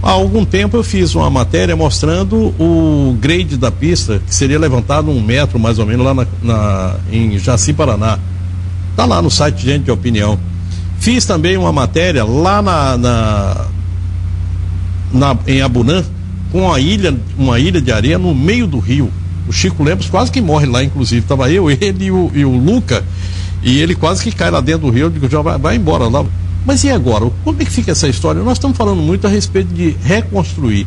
Há algum tempo eu fiz uma matéria mostrando o grade da pista, que seria levantado 1 metro mais ou menos lá em Jaci, Paraná. Está lá no site Gente de Opinião. Fiz também uma matéria lá em Abunã, com uma ilha de areia no meio do rio. O Chico Lemos quase que morre lá, inclusive. Estava eu, ele e o Luca, e ele quase que cai lá dentro do rio. Eu digo, já vai embora lá. Mas e agora? Como é que fica essa história? Nós estamos falando muito a respeito de reconstruir.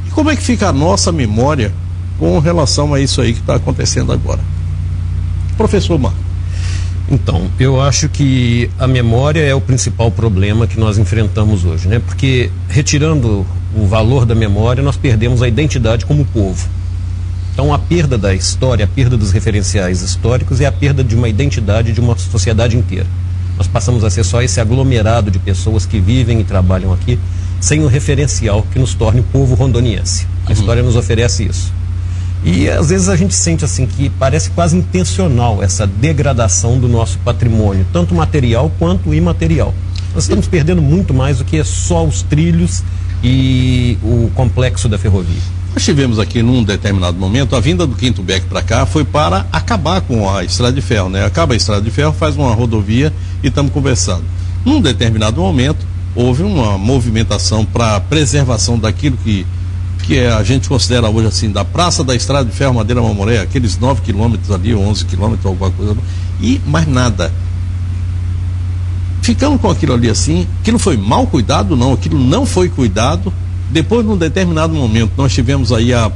E como é que fica a nossa memória com relação a isso aí que está acontecendo agora? Professor Marco. Então, eu acho que a memória é o principal problema que nós enfrentamos hoje, né? Porque retirando o valor da memória, nós perdemos a identidade como povo. Então, a perda da história, a perda dos referenciais históricos é a perda de uma identidade de uma sociedade inteira. Nós passamos a ser só esse aglomerado de pessoas que vivem e trabalham aqui, sem um referencial que nos torne o povo rondoniense. A história nos oferece isso. E às vezes a gente sente assim que parece quase intencional essa degradação do nosso patrimônio, tanto material quanto imaterial. Nós estamos perdendo muito mais do que só os trilhos e o complexo da ferrovia. Nós tivemos aqui num determinado momento, a vinda do Quinto Beck para cá foi para acabar com a estrada de ferro, né? Acaba a estrada de ferro, faz uma rodovia e estamos conversando. Num determinado momento, houve uma movimentação para a preservação daquilo que a gente considera hoje assim, da Praça da Estrada de Ferro Madeira Mamoré, aqueles 9 quilômetros ali, 11 quilômetros, alguma coisa, e mais nada. Ficamos com aquilo ali assim, aquilo foi mal cuidado? Não, aquilo não foi cuidado. Depois, num determinado momento, nós tivemos aí a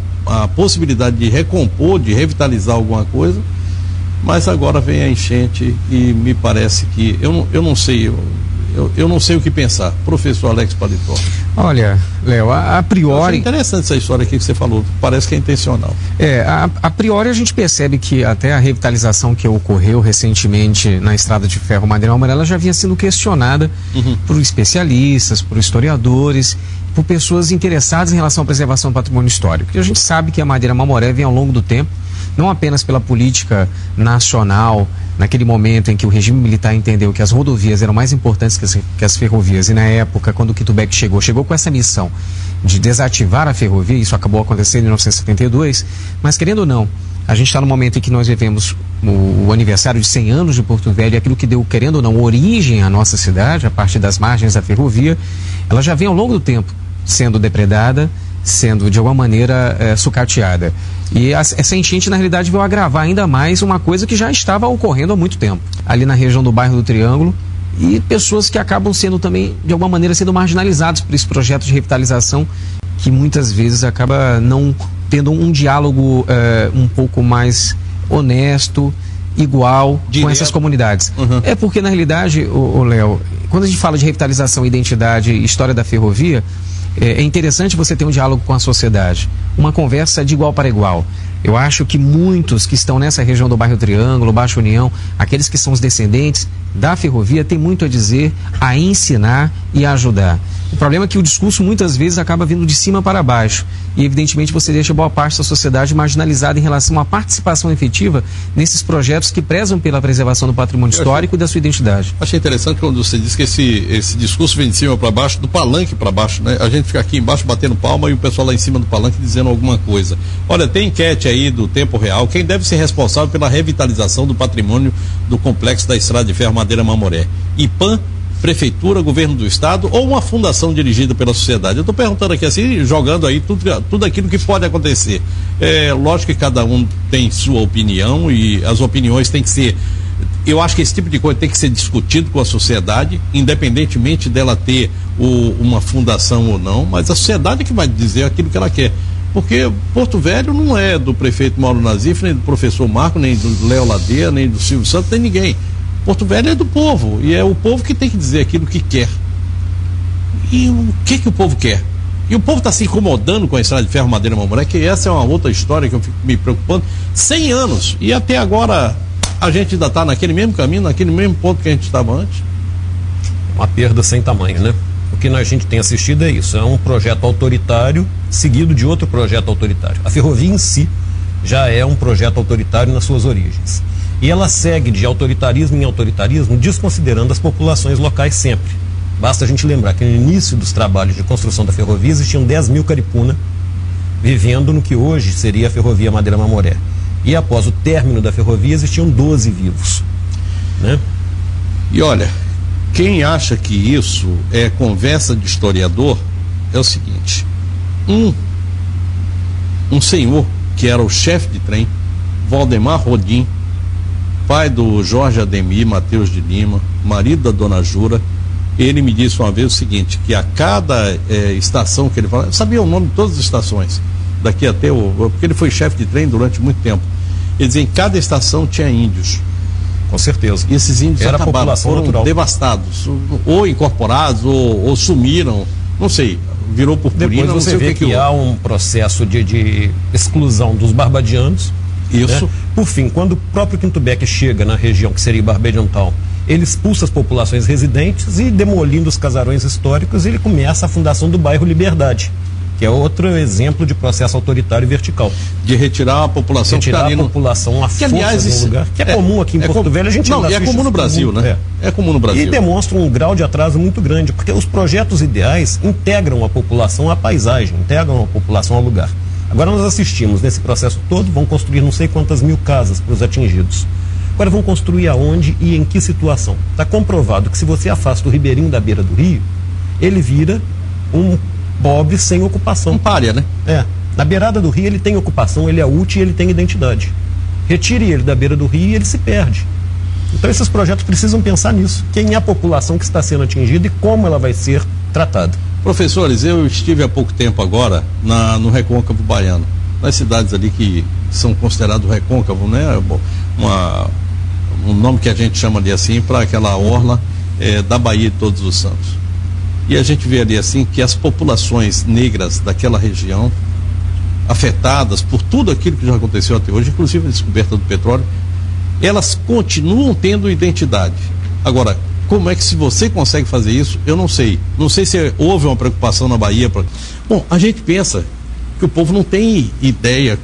possibilidade de recompor, de revitalizar alguma coisa, mas agora vem a enchente e me parece que, eu não sei o que pensar. Professor Alex Paletó. Olha, Léo, a priori... É interessante essa história aqui que você falou, parece que é intencional. A priori a gente percebe que até a revitalização que ocorreu recentemente na Estrada de Ferro Madeira Amarela já vinha sendo questionada por especialistas, por historiadores, por pessoas interessadas em relação à preservação do patrimônio histórico. E a gente sabe que a Madeira Mamoré vem ao longo do tempo, não apenas pela política nacional, naquele momento em que o regime militar entendeu que as rodovias eram mais importantes que as ferrovias, e na época, quando o Quinto Beck chegou com essa missão de desativar a ferrovia, isso acabou acontecendo em 1972, mas querendo ou não, a gente está no momento em que nós vivemos o aniversário de 100 anos de Porto Velho, e aquilo que deu, querendo ou não, origem à nossa cidade, a partir das margens da ferrovia, ela já vem ao longo do tempo sendo depredada, sendo de alguma maneira sucateada. E essa enchente na realidade veio agravar ainda mais uma coisa que já estava ocorrendo há muito tempo, ali na região do bairro do Triângulo, e pessoas que acabam sendo também, de alguma maneira, sendo marginalizadas por esse projeto de revitalização, que muitas vezes acaba não tendo um diálogo um pouco mais honesto, igual, com essas comunidades. É porque na realidade, Léo, quando a gente fala de revitalização, identidade e história da ferrovia, é interessante você ter um diálogo com a sociedade, uma conversa de igual para igual. Eu acho que muitos que estão nessa região do bairro Triângulo, Baixa União, aqueles que são os descendentes da ferrovia, têm muito a dizer, a ensinar e a ajudar. O problema é que o discurso muitas vezes acaba vindo de cima para baixo e evidentemente você deixa boa parte da sociedade marginalizada em relação à participação efetiva nesses projetos que prezam pela preservação do patrimônio histórico e da sua identidade. Achei interessante quando você disse que esse discurso vem de cima para baixo, do palanque para baixo, né? A gente fica aqui embaixo batendo palma e o pessoal lá em cima do palanque dizendo alguma coisa. Olha, tem enquete aí do Tempo Real, quem deve ser responsável pela revitalização do patrimônio do complexo da Estrada de Ferro Madeira Mamoré? IPAM, Prefeitura, Governo do Estado ou uma fundação dirigida pela sociedade? Eu estou perguntando aqui assim, jogando aí tudo aquilo que pode acontecer. Lógico que cada um tem sua opinião e as opiniões têm que ser... Eu acho que esse tipo de coisa tem que ser discutido com a sociedade, independentemente dela ter uma fundação ou não, mas a sociedade é que vai dizer aquilo que ela quer. Porque Porto Velho não é do prefeito Mauro Nazif, nem do professor Marco, nem do Léo Ladeira, nem do Silvio Santos, nem ninguém. Porto Velho é do povo, e é o povo que tem que dizer aquilo que quer. E o que o povo quer? E o povo está se incomodando com a Estrada de Ferro Madeira Mamoré, que essa é uma outra história que eu fico me preocupando. 100 anos, e até agora a gente ainda está naquele mesmo caminho, naquele mesmo ponto que a gente estava antes. Uma perda sem tamanho, né? O que a gente tem assistido é isso, é um projeto autoritário seguido de outro projeto autoritário. A ferrovia em si já é um projeto autoritário nas suas origens. E ela segue de autoritarismo em autoritarismo, desconsiderando as populações locais sempre. Basta a gente lembrar que no início dos trabalhos de construção da ferrovia existiam 10 mil caripuna vivendo no que hoje seria a ferrovia Madeira-Mamoré. E após o término da ferrovia existiam 12 vivos, né? E olha, quem acha que isso é conversa de historiador é o seguinte: um senhor que era o chefe de trem, Valdemar Rodim, pai do Jorge Ademir Mateus de Lima, marido da dona Jura, ele me disse uma vez o seguinte, que a cada estação que ele falava, eu sabia o nome de todas as estações, daqui até porque ele foi chefe de trem durante muito tempo. Ele dizia, em cada estação tinha índios. Com certeza. E esses índios era acabaram, foram natural, devastados, ou incorporados, ou sumiram, não sei, virou purpurina. Depois não você sei vê o que há um processo de exclusão dos barbadianos. Isso. Né? Por fim, quando o próprio Quinto Beck chega na região que seria Barbadian Town, ele expulsa as populações residentes e, demolindo os casarões históricos, ele começa a fundação do bairro Liberdade, que é outro exemplo de processo autoritário e vertical. De retirar a população retirar a população à força de um lugar, que é comum aqui em Porto Velho. A gente não, é comum no Brasil, né? É comum no Brasil. E demonstra um grau de atraso muito grande, porque os projetos ideais integram a população à paisagem, integram a população ao lugar. Agora nós assistimos nesse processo todo, vão construir não sei quantas mil casas para os atingidos. Agora vão construir aonde e em que situação? Está comprovado que se você afasta o ribeirinho da beira do rio, ele vira um pobre sem ocupação. Um pária, né? É. Na beirada do rio ele tem ocupação, ele é útil e ele tem identidade. Retire ele da beira do rio e ele se perde. Então esses projetos precisam pensar nisso. Quem é a população que está sendo atingida e como ela vai ser tratada. Professores, eu estive há pouco tempo agora no Recôncavo Baiano, nas cidades ali que são consideradas Recôncavo, né? Um nome que a gente chama ali assim para aquela orla da Baía de Todos os Santos. E a gente vê ali assim que as populações negras daquela região, afetadas por tudo aquilo que já aconteceu até hoje, inclusive a descoberta do petróleo, elas continuam tendo identidade. Agora, como é que se você consegue fazer isso, eu não sei. Não sei se houve uma preocupação na Bahia. Bom, a gente pensa que o povo não tem ideia,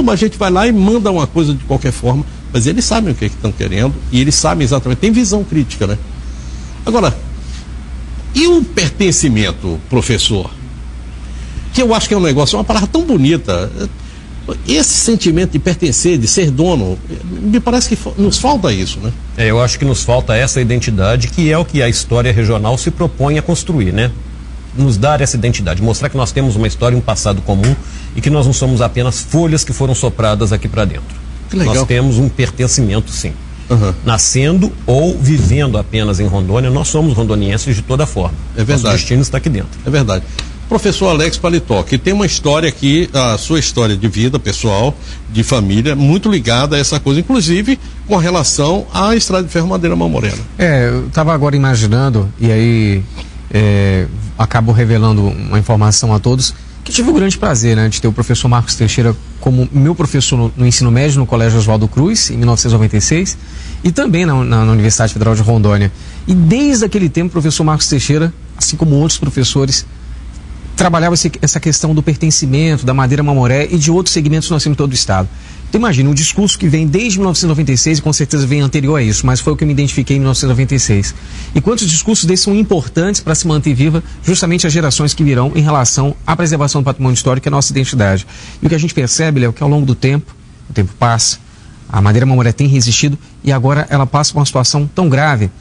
mas a gente vai lá e manda uma coisa de qualquer forma, mas eles sabem o que estão querendo e eles sabem exatamente, tem visão crítica, né? Agora, e o pertencimento, professor? Que eu acho que é um negócio, uma palavra tão bonita. Esse sentimento de pertencer, de ser dono, me parece que nos falta isso, né? Eu acho que nos falta essa identidade, que é o que a história regional se propõe a construir, né? Nos dar essa identidade, mostrar que nós temos uma história, um passado comum e que nós não somos apenas folhas que foram sopradas aqui para dentro. Que legal. Nós temos um pertencimento, sim. Uhum. Nascendo ou vivendo apenas em Rondônia, nós somos rondonienses de toda forma. É verdade. Nosso destino está aqui dentro. É verdade. Professor Alex Paletó, que tem uma história aqui, a sua história de vida pessoal, de família, muito ligada a essa coisa, inclusive com relação à Estrada de Ferro Madeira-Mamoré. Eu estava agora imaginando, e aí acabo revelando uma informação a todos, que tive o grande prazer, né, de ter o professor Marcos Teixeira como meu professor no ensino médio no Colégio Oswaldo Cruz, em 1996, e também na Universidade Federal de Rondônia. E desde aquele tempo, o professor Marcos Teixeira, assim como outros professores, trabalhava essa questão do pertencimento, da Madeira-Mamoré e de outros segmentos que nós temos em todo o estado. Então imagina, um discurso que vem desde 1996 e com certeza vem anterior a isso, mas foi o que eu me identifiquei em 1996. E quantos discursos desses são importantes para se manter viva justamente as gerações que virão em relação à preservação do patrimônio histórico e a nossa identidade. E o que a gente percebe, Léo, que ao longo do tempo, o tempo passa, a Madeira-Mamoré tem resistido e agora ela passa por uma situação tão grave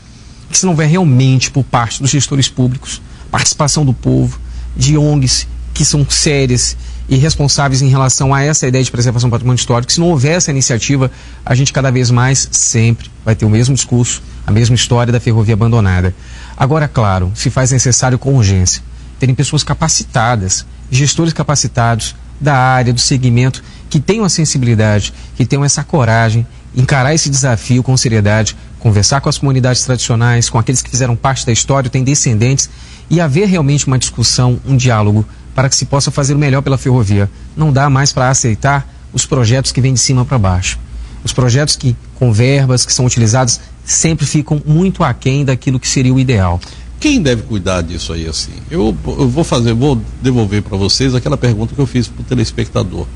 que se não houver realmente por parte dos gestores públicos, participação do povo, de ONGs que são sérias e responsáveis em relação a essa ideia de preservação do patrimônio histórico, se não houver essa iniciativa, a gente cada vez mais sempre vai ter o mesmo discurso, a mesma história da ferrovia abandonada. Agora, claro, se faz necessário com urgência terem pessoas capacitadas, gestores capacitados da área, do segmento, que tenham a sensibilidade, que tenham essa coragem, encarar esse desafio com seriedade, conversar com as comunidades tradicionais, com aqueles que fizeram parte da história, têm descendentes, e haver realmente uma discussão, um diálogo, para que se possa fazer o melhor pela ferrovia. Não dá mais para aceitar os projetos que vêm de cima para baixo. Os projetos que, com verbas que são utilizados, sempre ficam muito aquém daquilo que seria o ideal. Quem deve cuidar disso aí, assim? Eu vou devolver para vocês aquela pergunta que eu fiz para o telespectador.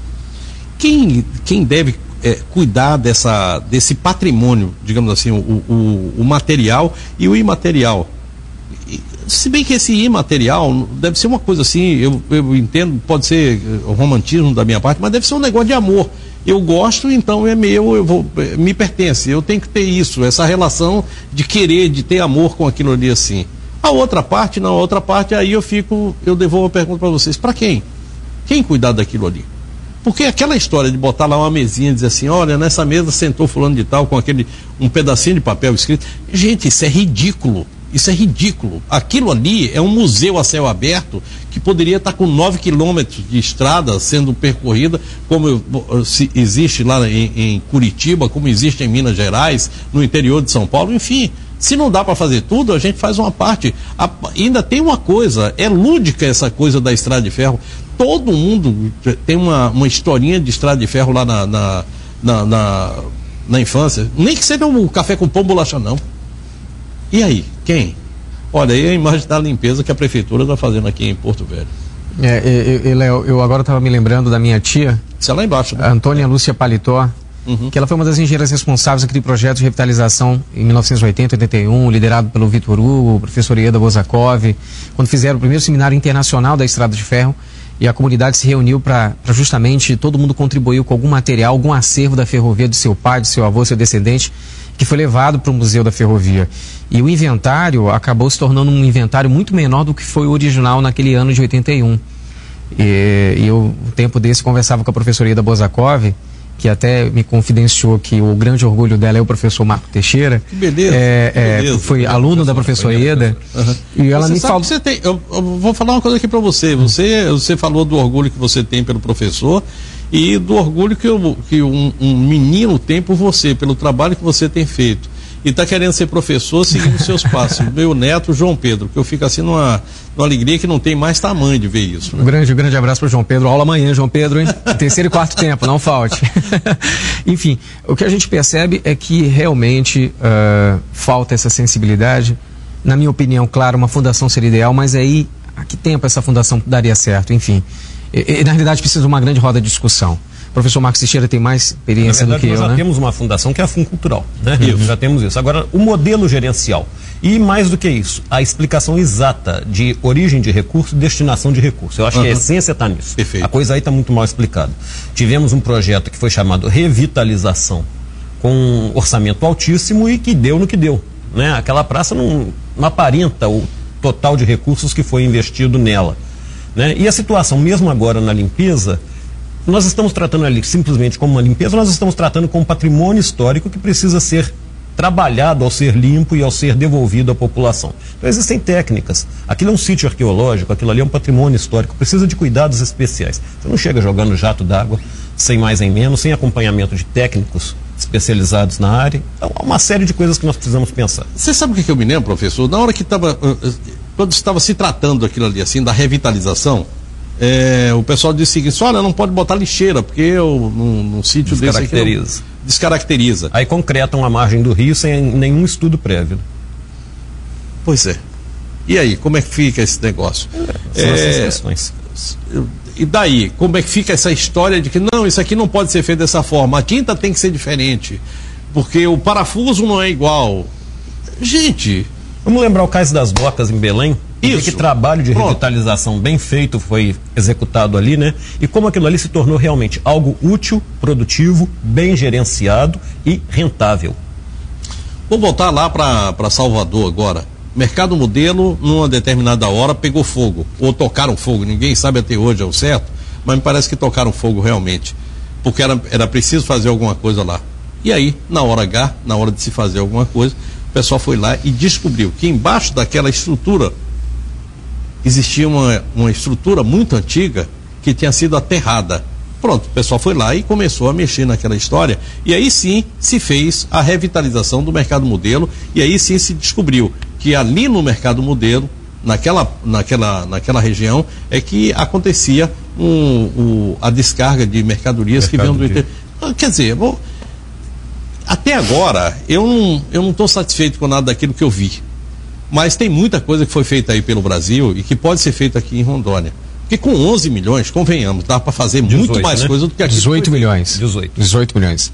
Quem deve cuidar desse patrimônio, digamos assim, o material e o imaterial? Se bem que esse imaterial deve ser uma coisa assim, eu entendo, pode ser romantismo da minha parte, mas deve ser um negócio de amor. Eu gosto, então é meu, me pertence, eu tenho que ter isso, essa relação de querer, de ter amor com aquilo ali assim. A outra parte, não, a outra parte, aí eu devolvo a pergunta para vocês, para quem? Quem cuidar daquilo ali? Porque aquela história de botar lá uma mesinha e dizer assim, olha, nessa mesa sentou fulano de tal com um pedacinho de papel escrito, gente, isso é ridículo. Isso é ridículo. Aquilo ali é um museu a céu aberto que poderia estar com 9 quilômetros de estrada sendo percorrida, como existe lá em Curitiba, como existe em Minas Gerais, no interior de São Paulo, enfim. Se não dá para fazer tudo, a gente faz uma parte. Ainda tem uma coisa, é lúdica essa coisa da estrada de ferro. Todo mundo tem uma historinha de estrada de ferro lá na infância. Nem que seja um café com pão, bolacha, não. E aí, quem? Olha, aí a imagem da limpeza que a prefeitura está fazendo aqui em Porto Velho. Eu agora estava me lembrando da minha tia. Isso é lá embaixo, né? Antônia Lúcia Paletó, que ela foi uma das engenheiras responsáveis daquele projeto de revitalização em 1980, 81, liderado pelo Vitor Hugo, o professor Ieda Bozakov, quando fizeram o primeiro seminário internacional da Estrada de Ferro, e a comunidade se reuniu para justamente todo mundo contribuiu com algum material, algum acervo da ferrovia do seu pai, do seu avô, seu descendente, que foi levado para o Museu da Ferrovia. E o inventário acabou se tornando um inventário muito menor do que foi o original naquele ano de 81. E eu, um tempo desse, conversava com a professora Ieda Bozakov, que até me confidenciou que o grande orgulho dela é o professor Marco Teixeira. Que beleza. Beleza. Foi aluno da professora Ieda. E ela me falou. Eu vou falar uma coisa aqui para você. Você falou do orgulho que você tem pelo professor e do orgulho que um menino tem por você, pelo trabalho que você tem feito. E está querendo ser professor seguindo seus passos. Meu neto, João Pedro, que eu fico assim numa alegria que não tem mais tamanho de ver isso. Né? Um grande abraço para o João Pedro. Aula amanhã, João Pedro, hein? Terceiro e quarto tempo, não falte. Enfim, o que a gente percebe é que realmente falta essa sensibilidade. Na minha opinião, claro, uma fundação seria ideal, mas aí, a que tempo essa fundação daria certo? Enfim, na realidade precisa de uma grande roda de discussão. O professor Marcos Teixeira tem mais experiência do que eu, né? Nós já temos uma fundação que é a Funcultural, né? Já temos isso. Agora, o modelo gerencial e, mais do que isso, a explicação exata de origem de recurso e destinação de recurso. Eu acho que a essência está nisso. Perfeito. A coisa aí está muito mal explicada. Tivemos um projeto que foi chamado Revitalização, com um orçamento altíssimo e que deu no que deu, né? Aquela praça não aparenta o total de recursos que foi investido nela, né? E a situação, mesmo agora na limpeza, nós estamos tratando ali simplesmente como uma limpeza, nós estamos tratando como um patrimônio histórico que precisa ser trabalhado ao ser limpo e ao ser devolvido à população. Então existem técnicas. Aquilo é um sítio arqueológico, aquilo ali é um patrimônio histórico, precisa de cuidados especiais. Você não chega jogando jato d'água sem mais nem menos, sem acompanhamento de técnicos especializados na área. Então há uma série de coisas que nós precisamos pensar. Você sabe o que eu me lembro, professor? Na hora que quando estava se tratando aquilo ali, assim, da revitalização, o pessoal disse o seguinte: olha, não pode botar lixeira, porque num sítio desse aqui descaracteriza. Aí concretam a margem do rio sem nenhum estudo prévio. Pois é. E aí, como é que fica esse negócio? São essas questões. E daí, como é que fica essa história de que não, isso aqui não pode ser feito dessa forma, a tinta tem que ser diferente, porque o parafuso não é igual. Gente... Vamos lembrar o Cais das Docas em Belém? Isso. Que trabalho de revitalização bem feito foi executado ali, né? E como aquilo ali se tornou realmente algo útil, produtivo, bem gerenciado e rentável. Vou voltar lá para Salvador agora. Mercado Modelo, numa determinada hora, pegou fogo. Ou tocaram fogo, ninguém sabe até hoje ao certo, mas me parece que tocaram fogo realmente. Porque era preciso fazer alguma coisa lá. E aí, na hora H, na hora de se fazer alguma coisa, o pessoal foi lá e descobriu que embaixo daquela estrutura existia uma estrutura muito antiga que tinha sido aterrada. Pronto, o pessoal foi lá e começou a mexer naquela história, e aí sim se fez a revitalização do Mercado Modelo, e aí sim se descobriu que ali no Mercado Modelo, naquela região, é que acontecia a descarga de mercadorias que vinham do interior. Quer dizer, até agora eu não estou satisfeito com nada daquilo que eu vi. Mas tem muita coisa que foi feita aí pelo Brasil e que pode ser feita aqui em Rondônia. Porque com 11 milhões, convenhamos, dá para fazer 18, muito mais, né? Coisa do que aqui. 18 milhões. 18 milhões.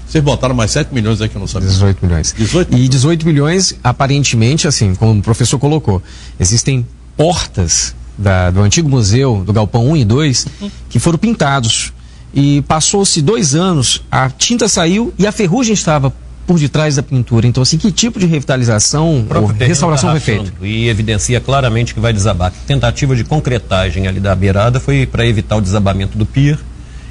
Vocês botaram mais 7 milhões aí que eu não sabia. 18 milhões. 18 milhões. E 18 milhões, aparentemente, assim, como o professor colocou, existem portas do antigo museu, do Galpão 1 e 2, que foram pintados. E passou-se 2 anos, a tinta saiu e a ferrugem estava por detrás da pintura. Então, assim, que tipo de revitalização ou restauração foi feita? E evidencia claramente que vai desabar. A tentativa de concretagem ali da beirada foi para evitar o desabamento do pier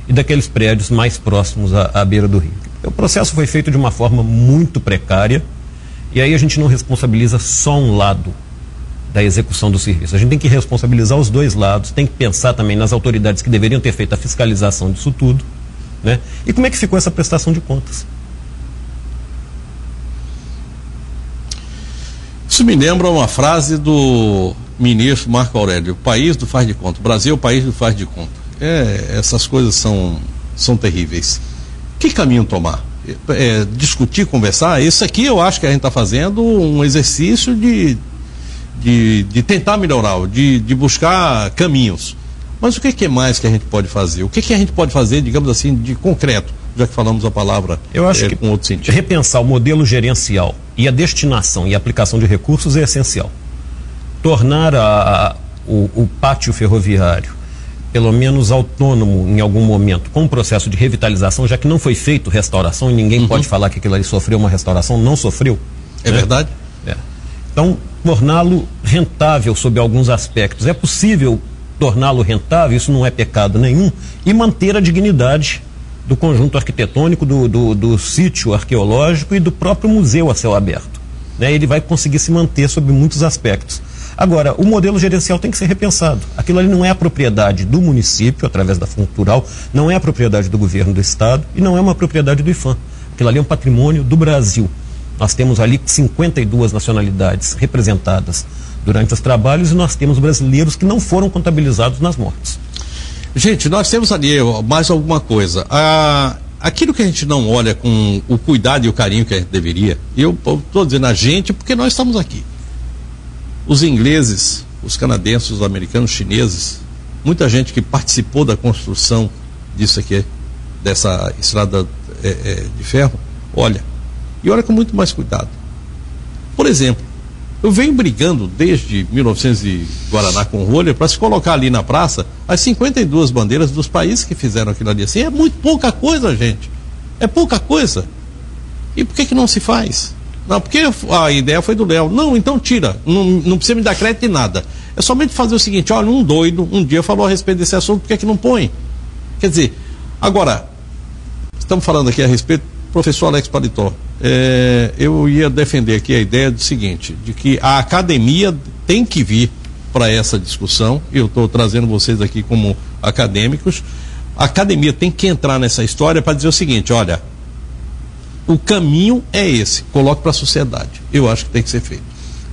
e daqueles prédios mais próximos à beira do rio. O processo foi feito de uma forma muito precária e aí a gente não responsabiliza só um lado da execução do serviço. A gente tem que responsabilizar os 2 lados, tem que pensar também nas autoridades que deveriam ter feito a fiscalização disso tudo, né? E como é que ficou essa prestação de contas? Isso me lembra uma frase do ministro Marco Aurélio: o país do faz de conta. O Brasil é o país do faz de conta. Essas coisas são terríveis. Que caminho tomar? Discutir, conversar? Isso aqui eu acho que a gente está fazendo um exercício de tentar melhorar, de buscar caminhos. Mas o que mais que a gente pode fazer? O que a gente pode fazer, digamos assim, de concreto, já que falamos a palavra eu acho que com outro sentido? Repensar o modelo gerencial e a destinação e a aplicação de recursos é essencial. Tornar o pátio ferroviário pelo menos autônomo em algum momento, com o processo de revitalização, já que não foi feito restauração e ninguém pode falar que aquilo ali sofreu uma restauração, não sofreu. É verdade? Então, torná-lo rentável sob alguns aspectos. É possível torná-lo rentável, isso não é pecado nenhum, e manter a dignidade do conjunto arquitetônico, do sítio arqueológico e do próprio museu a céu aberto. Ele vai conseguir se manter sob muitos aspectos. Agora, o modelo gerencial tem que ser repensado. Aquilo ali não é a propriedade do município, através da Fundo Cultural, não é a propriedade do governo do estado e não é uma propriedade do IPHAN. Aquilo ali é um patrimônio do Brasil. Nós temos ali 52 nacionalidades representadas durante os trabalhos e nós temos brasileiros que não foram contabilizados nas mortes. Gente, nós temos ali mais alguma coisa. Aquilo que a gente não olha com o cuidado e o carinho que a gente deveria, eu estou dizendo a gente porque nós estamos aqui. Os ingleses, os canadenses, os americanos, os chineses, muita gente que participou da construção disso aqui, dessa estrada de ferro, olha com muito mais cuidado. Por exemplo, eu venho brigando desde 1900 e Guaraná com rolha para se colocar ali na praça as 52 bandeiras dos países que fizeram aquilo ali. Assim, é muito pouca coisa, gente. É pouca coisa. E por que não se faz? Não, porque a ideia foi do Léo. Não, então tira. Não precisa me dar crédito de nada. É somente fazer o seguinte: olha, um doido um dia falou a respeito desse assunto, por que não põe? Quer dizer, agora, estamos falando aqui a respeito do professor Alex Paletó. Eu ia defender aqui a ideia do seguinte, de que a academia tem que vir para essa discussão. Eu estou trazendo vocês aqui como acadêmicos. A academia tem que entrar nessa história para dizer o seguinte: olha, o caminho é esse, coloque para a sociedade. Eu acho que tem que ser feito.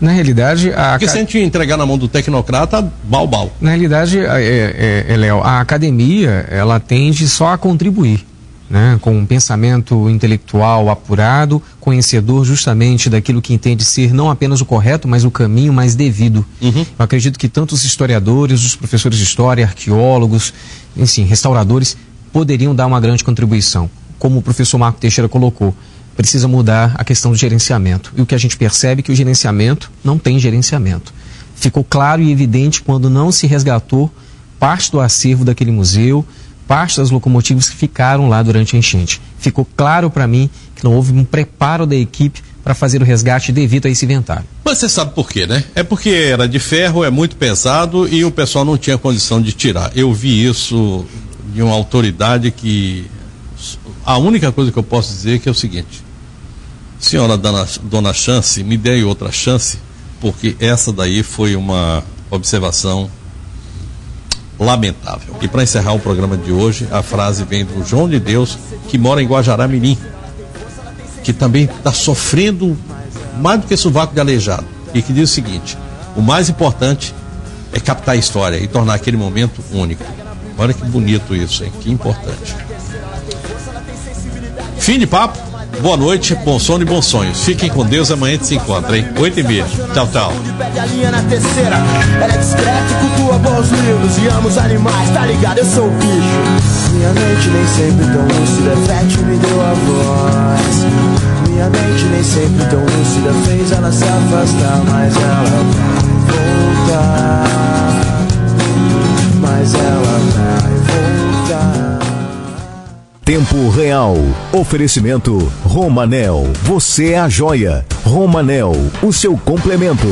Na realidade, porque se a gente entregar na mão do tecnocrata, bal. Na realidade, Léo, a academia, ela tende só a contribuir, né, com um pensamento intelectual apurado, conhecedor justamente daquilo que entende ser não apenas o correto, mas o caminho mais devido. Eu acredito que tanto os historiadores, os professores de história, arqueólogos, enfim, restauradores, poderiam dar uma grande contribuição. Como o professor Marco Teixeira colocou, precisa mudar a questão do gerenciamento. E o que a gente percebe é que o gerenciamento não tem gerenciamento. Ficou claro e evidente quando não se resgatou parte do acervo daquele museu, parte das locomotivas que ficaram lá durante a enchente. Ficou claro para mim que não houve um preparo da equipe para fazer o resgate devido a esse inventário. Mas você sabe por quê, né? É porque era de ferro, é muito pesado e o pessoal não tinha condição de tirar. Eu vi isso de uma autoridade que... A única coisa que eu posso dizer é que é o seguinte: senhora dona Chance, me dê outra chance, porque essa daí foi uma observação lamentável. E para encerrar o programa de hoje, a frase vem do João de Deus, que mora em Guajará-Mirim, que também está sofrendo mais do que sovaco de aleijado, e que diz o seguinte: o mais importante é captar a história e tornar aquele momento único. Olha que bonito isso, hein? Que importante. Fim de papo. boa noite, bom sono e bons sonhos. Fiquem com Deus, amanhã a gente se encontra, hein? 8h30. Tchau, tchau. Ela é discreta e cultua bons livros e ama os animais, tá ligado? Eu sou o bicho. Minha mente nem sempre tão lúcida, Fete me deu a voz. Minha mente nem sempre tão lúcida, fez ela se afastar, mas ela vai voltar. Mas ela vai voltar. Tempo Real. Oferecimento Romanel. Você é a joia. Romanel, o seu complemento.